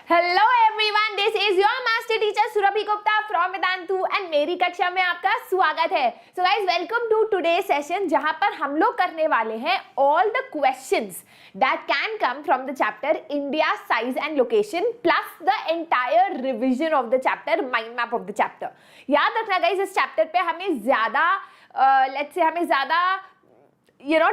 Hello everyone, this is your master teacher Surabhi Gupta from Vedantu and मेरी कक्षा में आपका स्वागत है। So guys, welcome to today session, जहां पर हम लोग करने वाले हैं all the questions that can come from the chapter India size and location plus the entire revision of the chapter, mind map of the chapter. याद रखना guys, इस चैप्टर पे हमें ज्यादा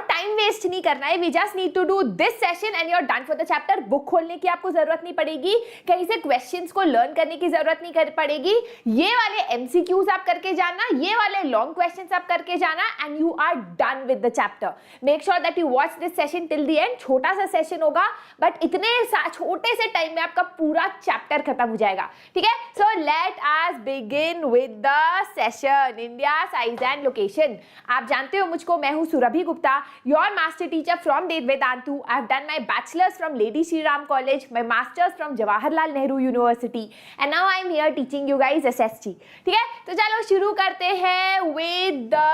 टाइम वेस्ट नहीं करना है। We just need to do this session and you are done for the chapter. Book खोलने की आपको जरूरत नहीं पड़ेगी, कहीं से क्वेश्चंस को लर्न करने की जरूरत नहीं पड़ेगी। ये वाले एमसीक्यूज आप करके जाना, ये वाले लॉन्ग क्वेश्चंस आप करके जाना and you are done with the chapter. Make sure that you watch this session till the end. छोटा सा सेशन होगा बट इतने छोटे से टाइम में आपका पूरा चैप्टर खत्म हो जाएगा, ठीक है। So let us begin with the session India size and location. आप जानते हो मुझको, मैं हूं Surabhi Gupta, your master teacher from Vedantu. I have done my bachelor's from Lady Shri Ram College, my master's from Jawaharlal Nehru University, and now I am here teaching you guys SST. ठीक है, तो चलो शुरू करते हैं with the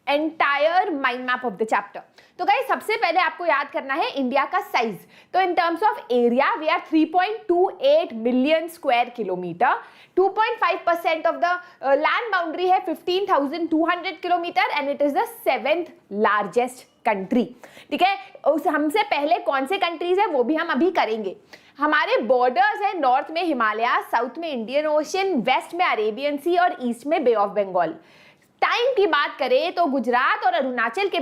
entire mind map of the chapter. तो guys, सबसे पहले आपको याद करना है इंडिया का साइज। तो in terms of area we are 3.28 million square kilometer. 2.5% of the land boundary है 15,200 kilometer and it is the 7th largest country, ठीक है। उस हमसे पहले कौन से कंट्रीज है वो भी हम अभी करेंगे। हमारे बॉर्डर्स है, नॉर्थ में हिमालय, साउथ में इंडियन ओशन, वेस्ट में अरेबियन सी और ईस्ट में बे ऑफ बंगाल। टाइम की बात करें तो गुजरात और अरुणाचल के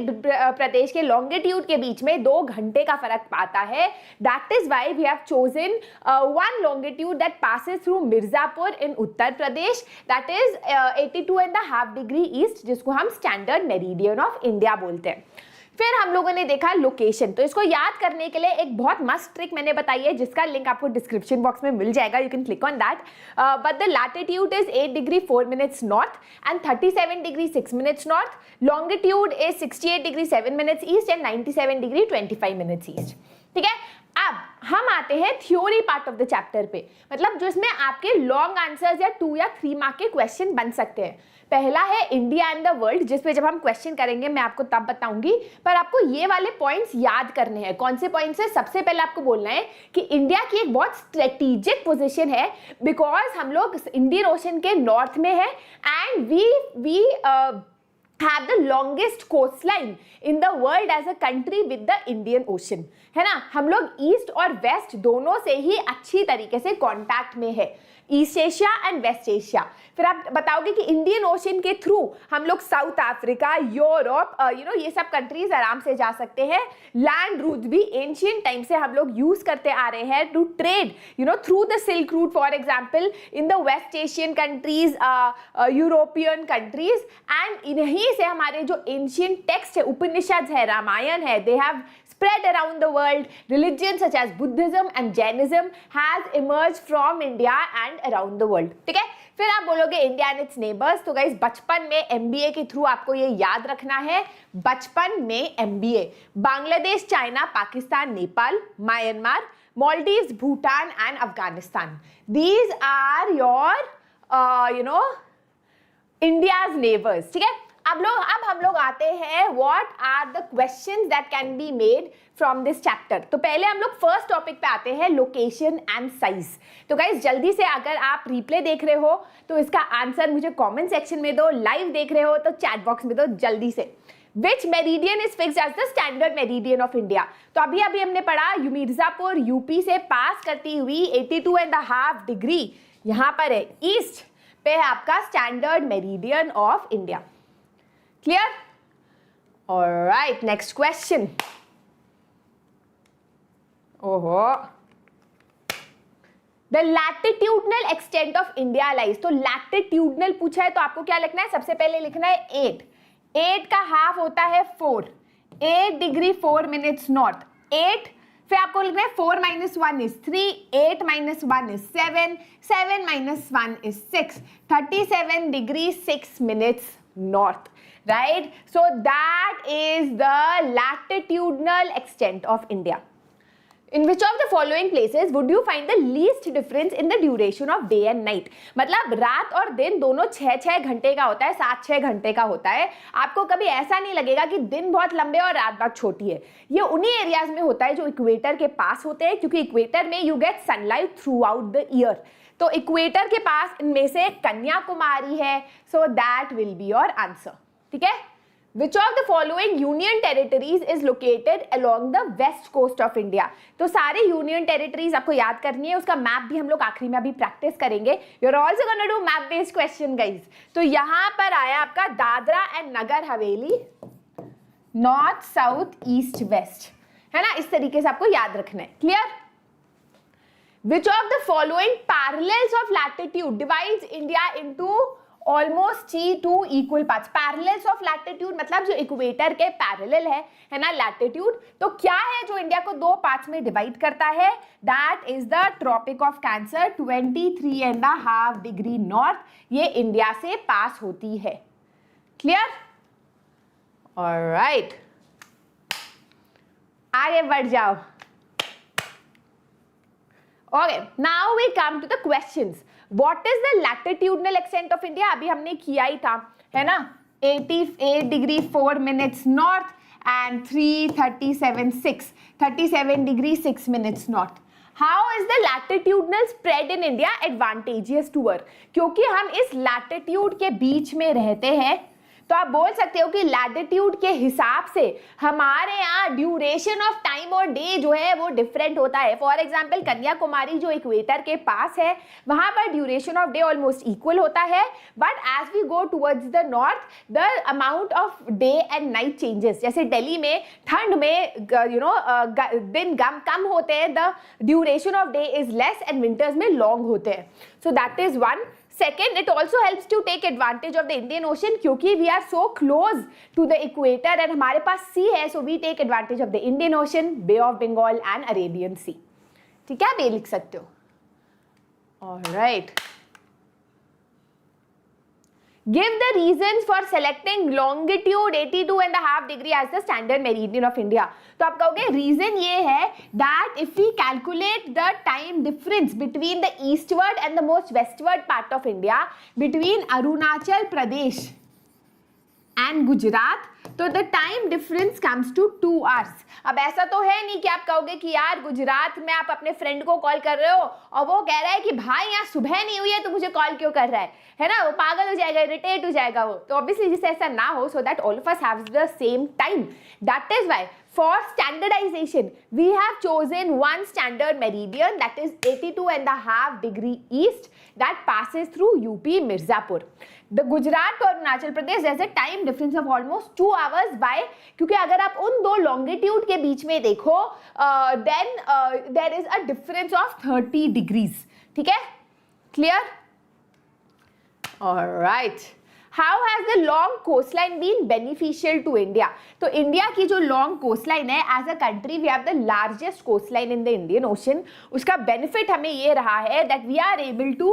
प्रदेश के लॉन्गिट्यूड के बीच में 2 घंटे का फर्क पाता है। That is why we have chosen one longitude that passes through Mirzapur in Uttar Pradesh, that is 82.5 degree east, जिसको हम स्टैंडर्ड मेरिडियन ऑफ इंडिया बोलते हैं। फिर हम लोगों ने देखा लोकेशन। तो इसको याद करने के लिए एक बहुत मस्त ट्रिक मैंने बताई है, जिसका लिंक आपको डिस्क्रिप्शन बॉक्स में मिल जाएगा, you can click on that. But the latitude is 8 degree 4 minutes north and 37 degree 6 minutes north. Longitude is 68 degree 7 minutes east and 97 degree 25 minutes east, ठीक है। अब हम आते हैं theory part of the chapter पे, मतलब जिसमें आपके लॉन्ग आंसर्स या 2 या 3 मार्क के क्वेश्चन बन सकते हैं। पहला है इंडिया एंड द वर्ल्ड, जिसपे जब हम क्वेश्चन करेंगे मैं आपको तब बताऊंगी, पर आपको ये वाले पॉइंट्स याद करने हैं। कौन से पॉइंट्स है? सबसे पहले आपको बोलना है कि इंडिया की एक बहुत स्ट्रेटेजिक पोजीशन है, बिकॉज हम लोग इंडियन ओशन के नॉर्थ में है and we have the longest coastline in the world as a country with the Indian Ocean, है ना। हम लोग ईस्ट और वेस्ट दोनों से ही अच्छी तरीके से कांटेक्ट में है, East Asia and West Asia. फिर आप बताओगे कि इंडियन ओशन के थ्रू हम लोग साउथ अफ्रीका, यूरोप, ये सब कंट्रीज आराम से जा सकते हैं। लैंड रूट भी एंशियंट टाइम से हम लोग यूज करते आ रहे हैं to trade, through the Silk Route, for example in the West Asian countries, European countries. And इन्हीं से हमारे जो एंशियंट टेक्स्ट है, उपनिषद है, रामायण है, they have spread around the world. Religions such as Buddhism and Jainism has emerged from India and around the world. ठीक है। फिर आप बोलोगे इंडिया एंड इट्स नेबर्स। तो गाइस, बचपन में एमबीए के थ्रू आपको ये याद रखना है। बचपन में MBA Bangladesh, China, Pakistan, Nepal, Myanmar, Maldives, Bhutan and Afghanistan. These are your India's neighbors, ठीक है। अब हम लोग आते हैं what are the questions that can be made from this chapter. तो पहले हम लोग फर्स्ट टॉपिक पे आते हैं, लोकेशन एंड साइज। तो गाइस, जल्दी से अगर आप रिप्ले देख रहे हो तो इसका आंसर मुझे कमेंट सेक्शन में दो, लाइव देख रहे हो तो चैट बॉक्स में दो जल्दी से। Which meridian is fixed as the standard meridian of India? तो अभी हमने पढ़ा मिर्जापुर यूपी से पास करती हुई 82.5 डिग्री यहाँ पर है, ईस्ट पे है आपका standard meridian of India. Clear? All right, next question. The latitudinal extent of India lies. तो latitudinal पूछा है तो आपको क्या लिखना है? सबसे पहले लिखना है 8. 8 का हाफ होता है 4. 8 डिग्री 4 मिनट्स नॉर्थ. 8 फिर आपको लिखना है 4 minus 1 is 3, 8 minus 1 is 7, 7 minus 1 is 6, 37 degree 6 minutes north. Right? So that is the latitudinal extent of India. In which of the following places would you find the least difference in the duration of day and night? मतलब रात और दिन दोनों 6-6 घंटे का होता है, 7-6 घंटे का होता है. आपको कभी ऐसा नहीं लगेगा कि दिन बहुत लंबे और रात बहुत छोटी है. ये उन्हीं एरियाज में होता है जो इक्वेटर के पास होते हैं, क्योंकि इक्वेटर में you get sunlight throughout the year. तो इक्वेटर के पास इनमें से कन्याकुमारी है, so that will be your answer. ठीक है. Which of the following union territories is located along the west coast of India? तो सारे union territories आपको याद करनी है, उसका मैप भी हम लोग आखिरी में अभी प्रैक्टिस करेंगे. You're also gonna do map based question guys. तो यहाँ पर आया आपका Dadra and Nagar Haveli, north south east west, है ना. इस तरीके से आपको याद रखना है. Clear? Which of the following parallels of latitude divides India into almost 2 equal parts? Parallels of latitude मतलब जो इक्वेटर के पैरेलल है ना लैटिट्यूड. तो क्या है जो इंडिया को 2 पार्ट्स में डिवाइड करता है? That is the Tropic of Cancer 23.5 degree north. ये इंडिया से पास होती है. क्लियर? ऑलराइट, आगे बढ़ जाओ. Okay, now we come to the questions. What is the latitudinal extent of India? अभी हमने किया ही था, है ना. 88 degree 4 minutes north and 37 degree 6 minutes north. How is the latitudinal spread in India advantageous to us? क्योंकि हम इस latitude के बीच में रहते हैं, तो आप बोल सकते हो कि लैटिट्यूड के हिसाब से हमारे यहाँ ड्यूरेशन ऑफ टाइम और डे जो है वो डिफरेंट होता है. फॉर एग्जांपल कन्याकुमारी जो इक्वेटर के पास है, वहां पर duration of day almost equal होता है, but as we go towards the north the amount of day and night changes. जैसे दिल्ली में ठंड में दिन कम होते हैं, the duration of day is less, and winters में लॉन्ग होते हैं. So that is one. Second, it also helps to take advantage of the Indian Ocean क्योंकि we are so close to the equator and हमारे पास sea है, so we take advantage of the Indian Ocean, Bay of Bengal and Arabian Sea. ठीक है, आप ये लिख सकते हो. Alright. Give the reasons for selecting longitude 82.5 degree as the standard meridian of India. तो आप कहोगे रीजन ये है that if we calculate the time difference between the eastward and the most westward part of India, between Arunachal Pradesh and Gujarat, तो the time difference comes to 2 hours. अब ऐसा तो है नहीं कि आप कहोगे कि यार गुजरात में आप अपने फ्रेंड को कॉल कर रहे हो और वो कह रहा है कि भाई यहाँ सुबह नहीं हुई है तो मुझे कॉल क्यों कर रहा है ना. वो पागल हो जाएगा, इरिटेट हो जाएगा वो. तो ऑब्वियसली जिससे ऐसा ना हो, so that all of us have the same time. That is why for standardization we have chosen one standard meridian, that is 82.5 degree east, that passes through UP Mirzapur. The Gujarat और Arunachal Pradesh there's a time difference of almost 2 hours. Why? क्योंकि अगर आप उन दो longitude के बीच में देखो then there is a difference of 30 degrees. ठीक है, clear? All right. How has the long coastline been beneficial to India? तो इंडिया की जो लॉन्ग कोस्टलाइन है, as a country we have the largest coastline in the Indian Ocean. उसका benefit हमें ये रहा है that we are able to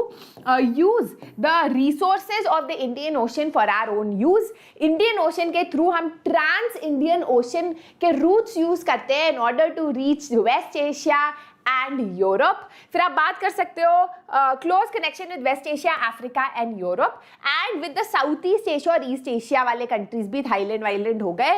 use the resources of the Indian Ocean for our own use. Indian Ocean के through हम trans Indian Ocean के routes use करते हैं in order to reach West Asia and Europe. फिर आप बात कर सकते हो close connection with West Asia, Africa and Europe, and with the South East Asia और ईस्ट एशिया वाले कंट्रीज भी, थाईलैंड वाइलैंड हो गए.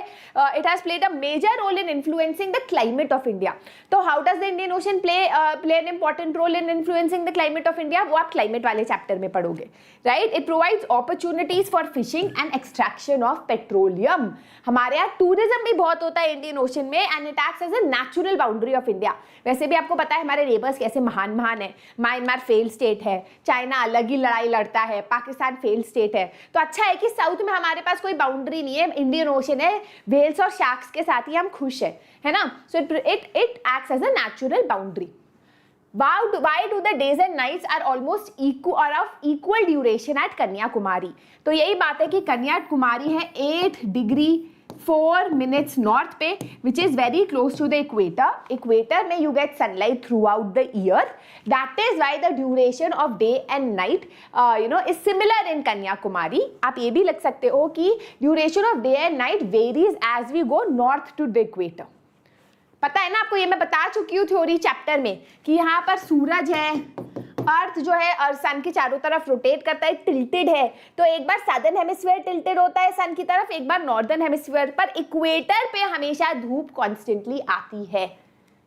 It has played a major role in influencing the climate of India. तो how does the Indian Ocean play an important role in influencing the climate of India, वो आप climate वाले chapter में पढ़ोगे, right. It provides opportunities for fishing and extraction of petroleum. हमारे यहाँ tourism भी बहुत होता है इंडियन ओशन में, and it acts as a natural boundary of India. वैसे भी आपको पता है हमारे नेबर्स कैसे महान महान है. म्यांमार फेल स्टेट है, चाइना अलग ही लड़ाई लड़ता है, पाकिस्तान फेल स्टेट है. तो अच्छा है कि साउथ में हमारे पास कोई बाउंड्री नहीं है, इंडियन ओशन है, वेल्स और शार्क्स के साथ ही हम खुश है ना. So it acts as a natural boundary. Why do the days and nights are almost equal or of equal duration at Kanyakumari? तो यही बात है कि कन्याकुमारी है 8 डिग्री 4 minutes नॉर्थ पे, which is very close to the equator. Equator में you get sunlight throughout the year. That is why the duration of day and night is similar in Kanyakumari. आप ये भी लिख सकते हो कि duration of day and night varies as we go north to the equator. पता है ना आपको, ये मैं बता चुकी हूँ थ्योरी चैप्टर में कि यहाँ पर सूरज है, अर्थ जो है और सन के चारों तरफ रोटेट करता है, टिल्टेड है, तो एक बार सदर्न हेमिस्फीयर टिल्टेड होता है सन की तरफ, एक बार नॉर्दर्न हेमिस्फीयर पर। इक्वेटर पे हमेशा धूप कॉन्स्टेंटली आती है।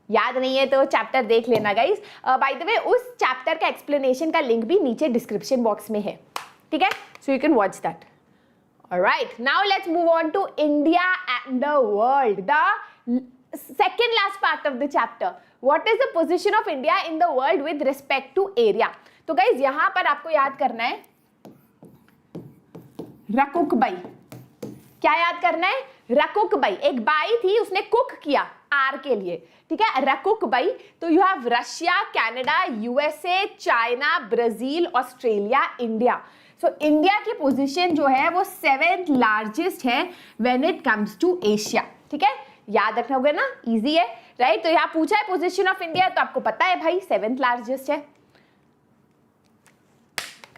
याद नहीं है तो चैप्टर देख लेना गाइस। बाय द वे उस चैप्टर का एक्सप्लेनेशन का लिंक भी नीचे डिस्क्रिप्शन बॉक्स में है, ठीक है, so you can watch that. Alright, now let's move on to India and the world, the second last part of the chapter. What is the position of India in the world with respect to area? तो guys यहां पर आपको याद करना है रकुक by. क्या याद करना है? रकुक बाई। एक बाई थी, उसने कुक किया आर के लिए, ठीक है, रकुक बाई। तो you have Russia, Canada, USA, China, Brazil, Australia, India. So India की पोजीशन जो है वो 7th लार्जेस्ट है when it comes to Asia, ठीक है, याद रखना होगा ना, इजी है, राइट। तो यहाँ पूछा है पोजीशन ऑफ इंडिया, तो आपको पता है भाई 7th लार्जेस्ट है,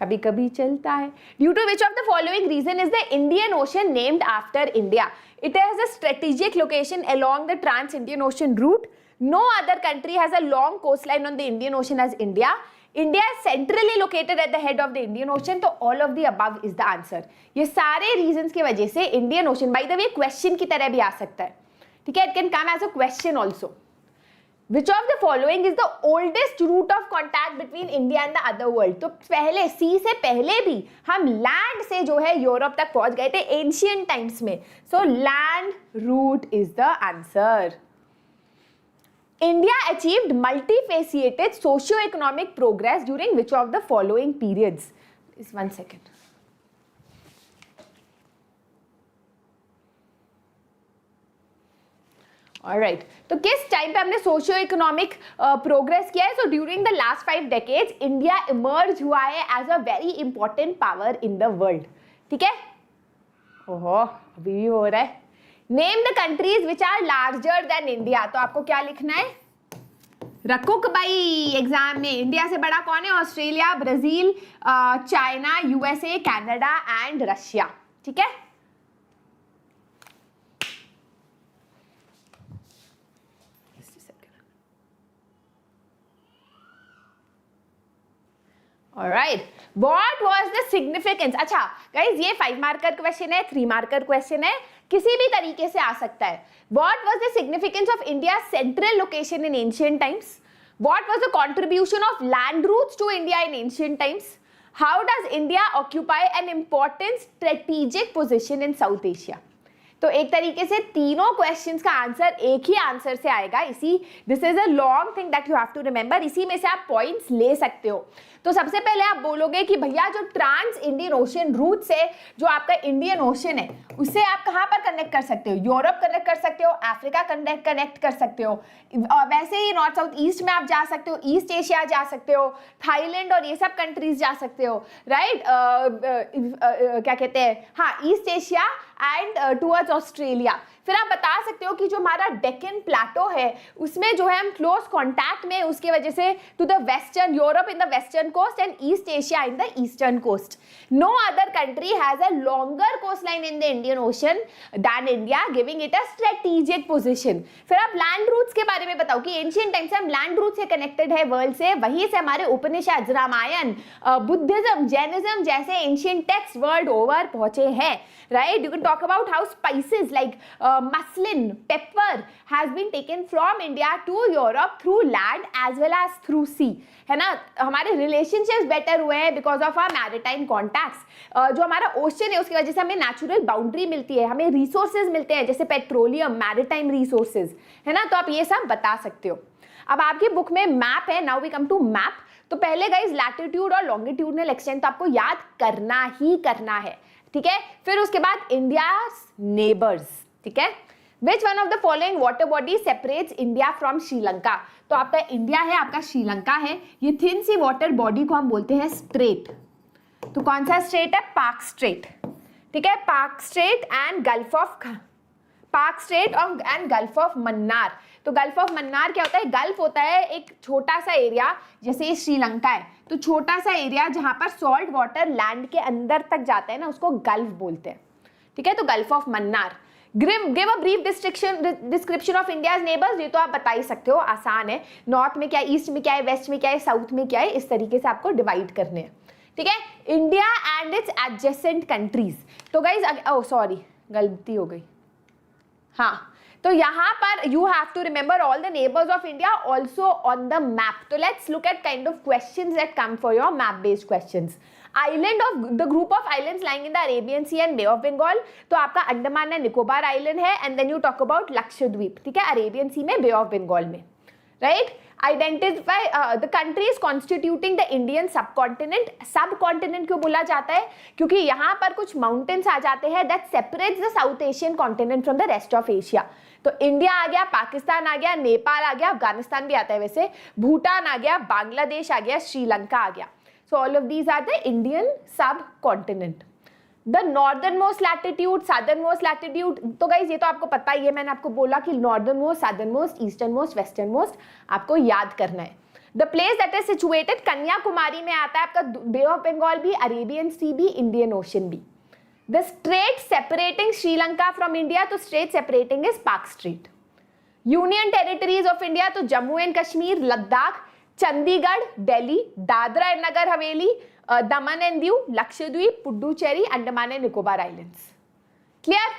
कभी कभी चलता है। Due to which of the following reason is the Indian Ocean named after India? It has a strategic location along the trans-Indian ocean route. No other country has a long coastline on the Indian Ocean as India. India is centrally located at the head of the Indian Ocean. तो all of the above is the answer. ये सारे reasons की वजह से Indian Ocean, by the way, question की तरह भी आ सकता है, ठीक है, it can come as a question also. Which of the following is the oldest route of contact between India and the other world? तो पहले सी से पहले भी हम लैंड से जो है यूरोप तक पहुंच गए थे एंशियंट टाइम्स में, so land route is the answer. India achieved multifaceted socio-economic progress during which of the following periods? Is 1 second. Alright, तो किस टाइम पे हमने सोशियो इकोनॉमिक प्रोग्रेस किया है? So during the last 5 decades India emerge हुआ है as a very important power in the world, ठीक है। ओहो, अभी भी हो रहा है। Name the countries which are larger than India. तो आपको क्या लिखना है? रकुक भाई एग्जाम में इंडिया से बड़ा कौन है? Australia, Brazil, China, USA, Canada and Russia, ठीक है। Alright, what was the significance? अच्छा guys, ये 5 मार्कर क्वेश्चन है, 3 मार्कर क्वेश्चन है, किसी भी तरीके से आ सकता है। What was the significance of India's central location in ancient times? What was the contribution of land routes to India in ancient times? How does India occupy an important strategic position in South Asia? तो एक तरीके से तीनों questions का answer एक ही answer से आएगा। इसी this is a long thing that you have to remember. इसी में से आप पॉइंट्स ले सकते हो। तो सबसे पहले आप बोलोगे कि भैया जो ट्रांस इंडियन ओशन रूट से जो आपका इंडियन ओशन है उससे आप कहाँ पर कनेक्ट कर सकते हो? यूरोप कनेक्ट कर सकते हो, अफ्रीका कनेक्ट कर सकते हो, वैसे ही नॉर्थ साउथ ईस्ट में आप जा सकते हो, ईस्ट एशिया जा सकते हो, थाईलैंड और ये सब कंट्रीज जा सकते हो, राइट। क्या कहते हैं, हाँ, east Asia and towards Australia. फिर आप बता सकते हो कि जो हमारा डेक्कन प्लेटो है उसमें जो है हम क्लोज कॉन्टैक्ट में, उसकी वजह से to the western Europe in the western coast and East Asia in the eastern coast. No other country has a longer coast line in the Indian Ocean than India, giving it a strategic position. फिर आप land roots के बारे में बताओ कि ancient time से हम land route से कनेक्टेड है वर्ल्ड से, वहीं से हमारे उपनिषद, रामायण, बुद्धिज्म, जैनिज्म जैसे एंशियंट टेक्स्ट वर्ल्ड ओवर पहुंचे हैं, right. You can talk about how spices like muslin, pepper has been taken from India to Europe through land as well as through sea, है ना। हमारे relationships better हुए हैं because of our maritime contacts. जो हमारा ocean है उसकी वजह से हमें नेचुरल बाउंड्री मिलती है, हमें रिसोर्सेज मिलते हैं जैसे पेट्रोलियम, मैरिटाइम रिसोर्सेज, है ना। तो आप ये सब बता सकते हो। अब आपकी बुक में मैप है, now we come to map. तो पहले गाइज लैटिट्यूड और लॉन्गिट्यूडनल एक्सटेंट तो आपको याद करना ही करना है, ठीक है। फिर उसके बाद इंडिया नेबर्स, ठीक है। Which one of the following water body separates India from Sri Lanka? तो आपका इंडिया है, आपका श्रीलंका है, ये थिन सी वाटर बॉडी को हम बोलते हैं स्ट्रेट। तो कौन सा स्ट्रेट है? पार्क स्ट्रेट, ठीक है। Park straight and gulf of, park straight and gulf of Mannar. तो गल्फ ऑफ मन्नार क्या होता है? गल्फ होता है एक छोटा सा एरिया, जैसे श्रीलंका है तो छोटा सा एरिया जहां पर सॉल्ट वाटर लैंड के अंदर तक जाता है ना, उसको गल्फ बोलते हैं, ठीक है। तो gulf of Mannar. Give a brief description of India's neighbours, ये तो आप बता ही सकते हो, आसान है। नॉर्थ में क्या है, ईस्ट में क्या है, वेस्ट में क्या है, साउथ में क्या है, इस तरीके से आपको डिवाइड करने हैं, ठीक है। India and its adjacent countries, तो गाइज सॉरी गलती हो गई, हाँ, तो यहाँ पर you have to remember all the neighbours of India also on the map. तो let's look at kind of questions that come for your map based questions. Island of the group of islands lying in the Arabian Sea and Bay of Bengal, तो आपका Andaman and Nicobar island है, and then you talk about Lakshadweep, ठीक है, Arabian सी में, बे of Bengal में, right. Identify the countries constituting the Indian सब continent, सब continent क्यों बोला जाता है, क्योंकि यहाँ पर कुछ माउंटेन्स आ जाते हैं that separates the south Asian continent from the rest of Asia. तो इंडिया आ गया, पाकिस्तान आ गया, नेपाल आ गया, अफगानिस्तान भी आता है वैसे, भूटान आ गया, बांग्लादेश आ गया, श्रीलंका आ गया। So all of these are the Indian subcontinent. The northern most latitude, southern most latitude, तो गाइज ये तो आपको पता ही है, मैंने आपको बोला कि northern most, southern most, eastern most, western most आपको याद करना है। The place that is situated, Kanyakumari में आता है आपका बे ऑफ बंगाल भी, अरेबियन सी भी, इंडियन ओशन भी। The straight separating Sri Lanka from India, तो स्ट्रेट सेपरेटिंग इज पाक straight. Union territories of India, तो Jammu and Kashmir, Ladakh, Chandigarh, Delhi, Dadra and Nagar Haveli, Daman and Diu, Lakshadweep, Puducherry, Andaman and Nicobar islands. Clear?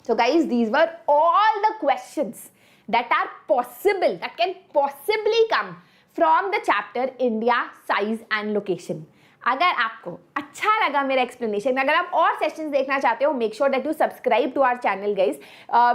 So guys, these were all the questions that are possible, that can possibly come from the chapter India, size and location. अगर आपको अच्छा लगा मेरा explanation, अगर आप और sessions देखना चाहते हो, make sure that you subscribe to our channel guys.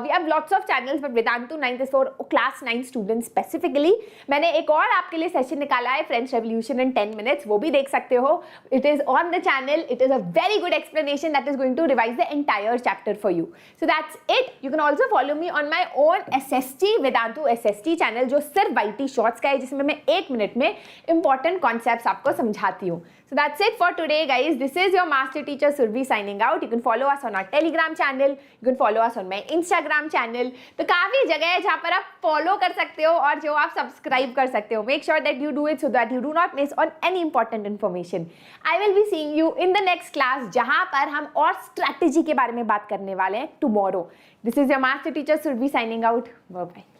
We have lots of channels but Vedantu 9th is for class 9 students specifically. मैंने एक और आपके लिए सेशन निकाला है, फ्रेंच रेवोल्यूशन इन 10 minutes, वो भी देख सकते हो। It is on the channel, it is a very good explanation that is going to revise the entire chapter for you. So that's it. You can also follow me on my own SST Vedantu SST channel, जो सिर्फ YT shorts का है, जिसमें मैं 1 minute में important concepts आपको समझाती हूँ। So that's it for today guys. This is your master teacher Survi signing out. You can follow us on our Telegram channel. You can follow us on my Instagram channel. तो काफी जगह है जहाँ पर आप follow कर सकते हो और जो आप subscribe कर सकते हो. Make sure that you do it so that you do not miss on any important information. I will be seeing you in the next class जहाँ पर हम और strategy के बारे में बात करने वाले हैं tomorrow. This is your master teacher Survi signing out. Bye bye.